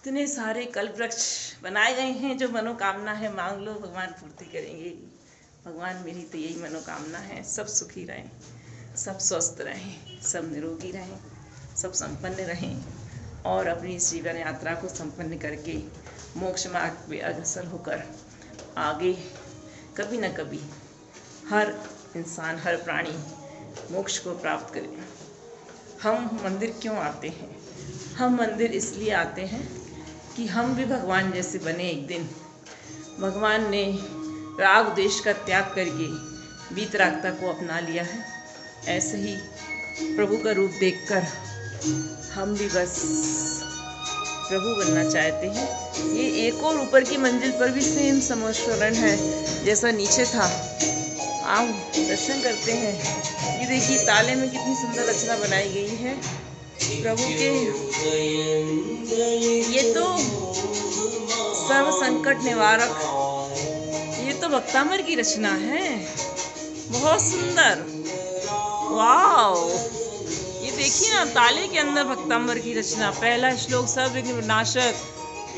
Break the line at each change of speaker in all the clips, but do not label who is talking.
इतने सारे कल्प वृक्ष बनाए गए हैं, जो मनोकामना है मांग लो भगवान पूर्ति करेंगे। भगवान मेरी तो यही मनोकामना है, सब सुखी रहें, सब स्वस्थ रहें, सब निरोगी रहें, सब संपन्न रहें और अपनी इस जीवन यात्रा को संपन्न करके मोक्ष मार्ग पे अग्रसर होकर आगे कभी न कभी हर इंसान, हर प्राणी मोक्ष को प्राप्त करे। हम मंदिर क्यों आते हैं? हम मंदिर इसलिए आते हैं कि हम भी भगवान जैसे बने एक दिन। भगवान ने राग द्वेष का त्याग करके वीतरागता को अपना लिया है। ऐसे ही प्रभु का रूप देखकर हम भी बस प्रभु बनना चाहते हैं। ये एक और ऊपर की मंजिल पर भी सेम समस्मरण है जैसा नीचे था। आओ दर्शन करते हैं। ये देखिए ताले में कितनी सुंदर रचना बनाई गई है प्रभु के। ये तो सर्व संकट निवारक, ये तो भक्तामर की रचना है, बहुत सुंदर। वाओ, ये देखिए ना, ताले के अंदर भक्तामर की रचना। पहला श्लोक सर्वविघ्न विनाशक,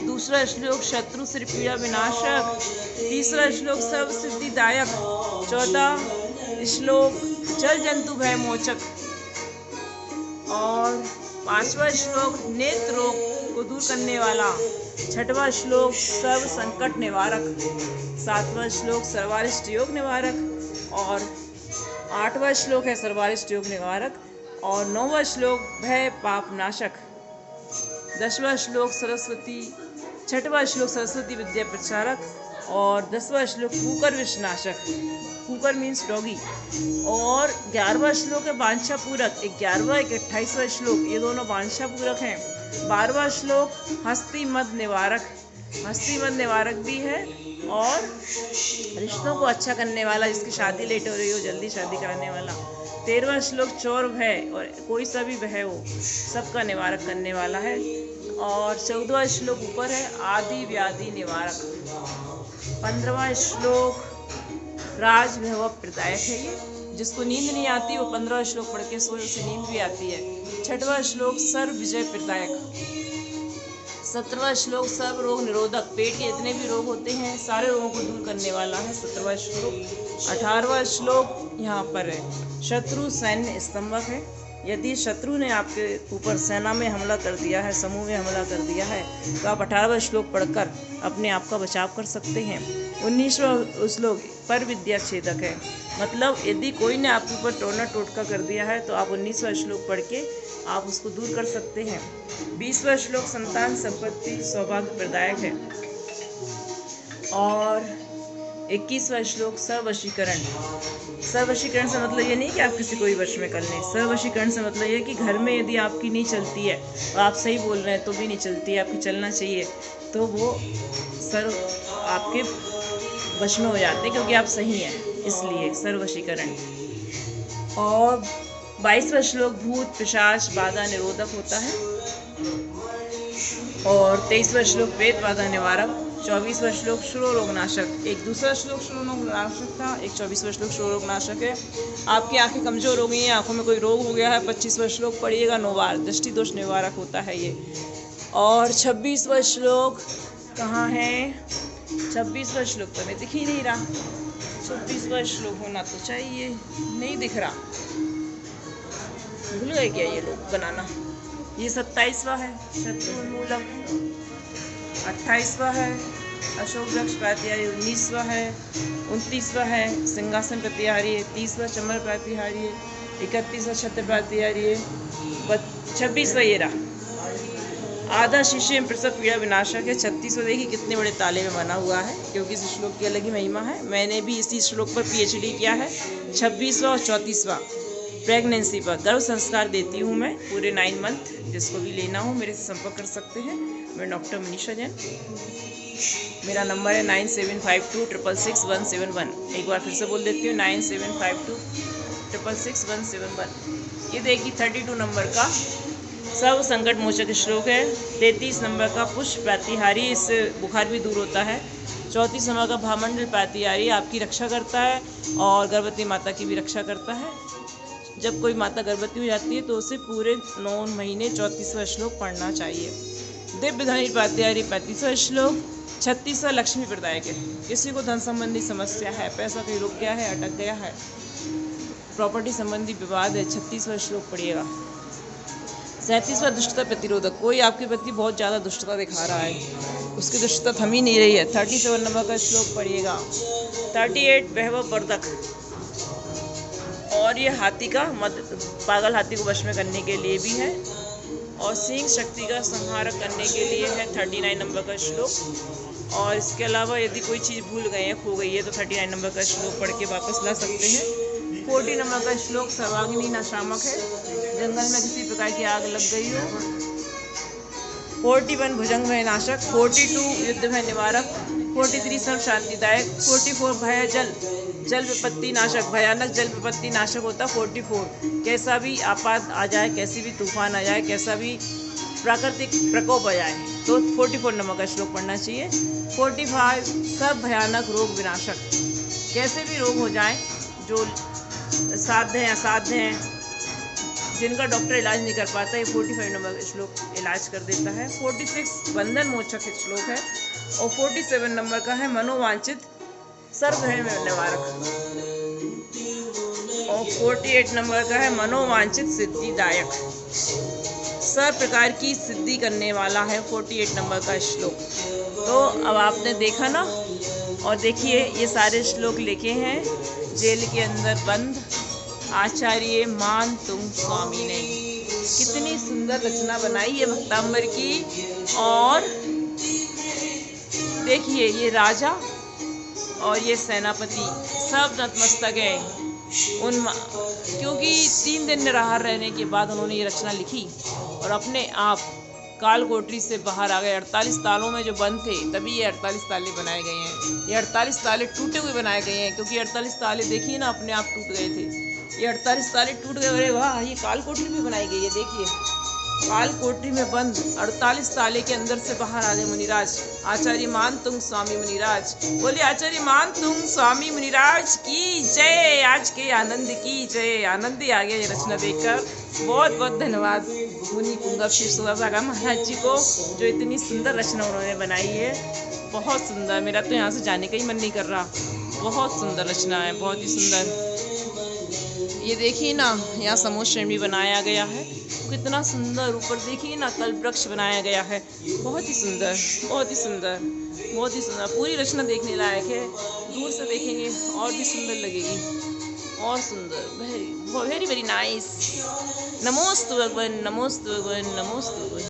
दूसरा श्लोक शत्रु से पीड़ा विनाशक, तीसरा श्लोक सर्व सिद्धिदायक, चौथा श्लोक जल जंतु भय मोचक और पांचवा श्लोक नेत्र रोग को दूर करने वाला, छठवां श्लोक सर्व संकट निवारक, सातवां श्लोक सर्वारिष्ट योग निवारक और आठवां श्लोक है सर्वारिष्ट योग निवारक और नौवां श्लोक भय पाप नाशक, दसवां श्लोक सरस्वती, छठवां श्लोक सरस्वती विद्या प्रचारक और 10वां श्लोक कुकर विषनाशक। कुकर मीन्स डॉगी। और 11वां श्लोक है वांछा पूरक। 11वां 28वां श्लोक, ये दोनों वांछा पूरक हैं। 12वां श्लोक हस्ती मद निवारक, हस्ती मद निवारक भी है और रिश्तों को अच्छा करने वाला, जिसकी शादी लेट हो रही हो जल्दी शादी कराने वाला। 13वां श्लोक चोर भय, और कोई सा भी भय हो सबका निवारक करने वाला है। और 14वां श्लोक ऊपर है आदि व्याधि निवारक। 15वां श्लोक राज भैरव प्रदायक है। ये जिसको नींद नहीं आती वो 15वां श्लोक पढ़ के सोए, उसे नींद भी आती है। 6वां श्लोक सर्व विजय प्रदायक। 17वां श्लोक सर्व रोग निरोधक, पेट के जितने भी रोग होते हैं सारे रोगों को दूर करने वाला है 17वां श्लोक। 18वां श्लोक यहाँ पर है शत्रु सैन्य स्तंभक है। यदि शत्रु ने आपके ऊपर सेना में हमला कर दिया है, समूह में हमला कर दिया है, तो आप 18वां श्लोक पढ़कर अपने आप का बचाव कर सकते हैं। 19वां श्लोक पर विद्या छेदक है, मतलब यदि कोई ने आपके ऊपर टोना टोटका कर दिया है तो आप 19वां श्लोक पढ़ के आप उसको दूर कर सकते हैं। 20वां श्लोक संतान संपत्ति सौभाग्य प्रदायक है और 21वां श्लोक सर्ववशीकरण। सर्ववशीकरण से मतलब ये नहीं कि आप किसी को भी वश में कर लें। सर्ववशीकरण से मतलब ये कि घर में यदि आपकी नहीं चलती है और आप सही बोल रहे हैं तो भी नहीं चलती है, आपकी चलना चाहिए, तो वो आपके वश में हो जाते हैं क्योंकि आप सही हैं, इसलिए सर्ववशीकरण। और 22वां श्लोक भूत पिशाच बाधा निरोधक होता है और 23वां श्लोक प्रेत बाधा निवारक। 24वां श्लोक श्रो रोग नाशक। एक दूसरा श्लोक श्रो रोग नाशक था, एक 24वां श्लोक श्रो रोग नाशक है। आपकी आंखें कमजोर हो गई हैं, आंखों में कोई रोग हो गया है, 25वां श्लोक पढ़िएगा, 9 बार दृष्टि दोष निवारक होता है ये। और 26वां श्लोक कहाँ है? 26वां श्लोक तो मैं दिख ही नहीं रहा। 26वां श्लोक होना तो चाहिए, नहीं दिख रहा, भूल गए क्या ये लोग बनाना। ये 27वां है शत्रु उन्मूलक, 28वां है अशोक वृक्ष प्रातिहारी, 19वां है, 29वां है सिंहासन प्रतिहारी है, 30वां चमर प्रातिहारी है, 31वां छत्र प्रातिहारी है, 26वां ये रहा आधा शिष्य प्रसव पीड़ा विनाशक है। 36वां देखिए कितने बड़े ताले में बना हुआ है, क्योंकि इस श्लोक की अलग ही महिमा है। मैंने भी इसी श्लोक पर PhD किया है। 26वां और 34वां प्रेगनेंसी पर, गर्भ संस्कार देती हूँ मैं पूरे 9 मंथ। जिसको भी लेना हो मेरे से संपर्क कर सकते हैं। मैं डॉक्टर मनीषा जैन, मेरा नंबर है 9752666171। एक बार फिर से बोल देती हूँ 9752666171। ये देखिए 32 नंबर का सर्व संकट मोचक श्लोक है। 33 नंबर का पुष्प प्रातिहारी, इससे बुखार भी दूर होता है। 34 नंबर का भामंडल प्रातिहारी आपकी रक्षा करता है और गर्भवती माता की भी रक्षा करता है। जब कोई माता गर्भवती हो जाती है तो उसे पूरे 9 महीने 34वां श्लोक पढ़ना चाहिए। दिव्य धनी पात्यारी 35वां श्लोक। 36वां लक्ष्मी प्रदायक है। किसी को धन संबंधी समस्या है, पैसा कहीं रुक गया है, अटक गया है, प्रॉपर्टी संबंधी विवाद है, 36वां श्लोक पढ़िएगा। 37वां दुष्टता प्रतिरोधक। कोई आपके प्रति बहुत ज़्यादा दुष्टता दिखा रहा है, उसकी दुष्टता थम ही नहीं रही है, 37 नंबर का श्लोक पढ़िएगा। 38 वैभव वर्धक। और ये हाथी का पागल हाथी को वश में करने के लिए भी है, और सिंह शक्ति का संहार करने के लिए है, 39 नंबर का श्लोक। और इसके अलावा यदि कोई चीज़ भूल गए हैं, खो गई है, तो 39 नंबर का श्लोक पढ़ के वापस ला सकते हैं। 40 नंबर का श्लोक सर्वाग्नि नाशामक है। जंगल में किसी प्रकार की आग लग गई हो। 41 भुजंग भय नाशक। 42 युद्ध भय निवारक। 43 सर्व शांतिदायक। 44 भय जल विपत्ति नाशक। भयानक जल विपत्ति नाशक होता 44। कैसा भी आपात आ जाए, कैसी भी तूफान आ जाए, कैसा भी प्राकृतिक प्रकोप आ जाए, तो 44 नंबर का श्लोक पढ़ना चाहिए। 45 सब भयानक रोग विनाशक। कैसे भी रोग हो जाए जो साध्य हैं, असाध्य हैं, जिनका डॉक्टर इलाज नहीं कर पाता, ये 45 नंबर का श्लोक इलाज कर देता है। 46 बंधन मोचक श्लोक है, और 47 नंबर का है मनोवांछित सर्वभय निवारक, और 48 नंबर का है मनोवांछित सिद्धिदायक। सब प्रकार की सिद्धि करने वाला है 48 नंबर का श्लोक। तो अब आपने देखा ना, और देखिए ये सारे श्लोक लिखे हैं जेल के अंदर बंद आचार्य मान तुंग स्वामी ने। कितनी सुंदर रचना बनाई है भक्तांबर की। और देखिए ये राजा और ये सेनापति सब नतमस्तक हैं क्योंकि 3 दिन निराहार रहने के बाद उन्होंने ये रचना लिखी और अपने आप काल कोठरी से बाहर आ गए। 48 तालों में जो बंद थे, तभी ये 48 ताले बनाए गए हैं। ये 48 ताले टूटे हुए बनाए गए हैं, क्योंकि 48 ताले देखिए ना अपने आप टूट गए थे। ये 48 ताले टूट गए। अरे वाह, ये काल कोठरी भी बनाई गई है। देखिए काल कोठरी में बंद 48 ताले के अंदर से बाहर आ गए मुनिराज। आचार्य मान तुंग स्वामी मुनिराज। बोले आचार्य मान तुंग स्वामी मुनिराज की जय। आज के आनंद की जय। आनंद ही आ गया ये रचना देखकर। बहुत बहुत धन्यवाद मुनि पुंगव श्री सुधासागर महाराज जी को, जो इतनी सुंदर रचना उन्होंने बनाई है। बहुत सुंदर। मेरा तो यहाँ से जाने का ही मन नहीं कर रहा। बहुत सुंदर रचना है, बहुत ही सुंदर। ये देखिए ना, यहाँ समोस श्रेणी बनाया गया है, कितना सुंदर। ऊपर देखिए ना कल्प वृक्ष बनाया गया है। बहुत ही सुंदर, बहुत ही सुंदर, बहुत ही सुंदर। पूरी रचना देखने लायक है। दूर से देखेंगे और भी सुंदर लगेगी, और सुंदर। Very very very nice. नमोस्तु भगवान, नमोस्तु भगवान, नमोस्तु भगवान।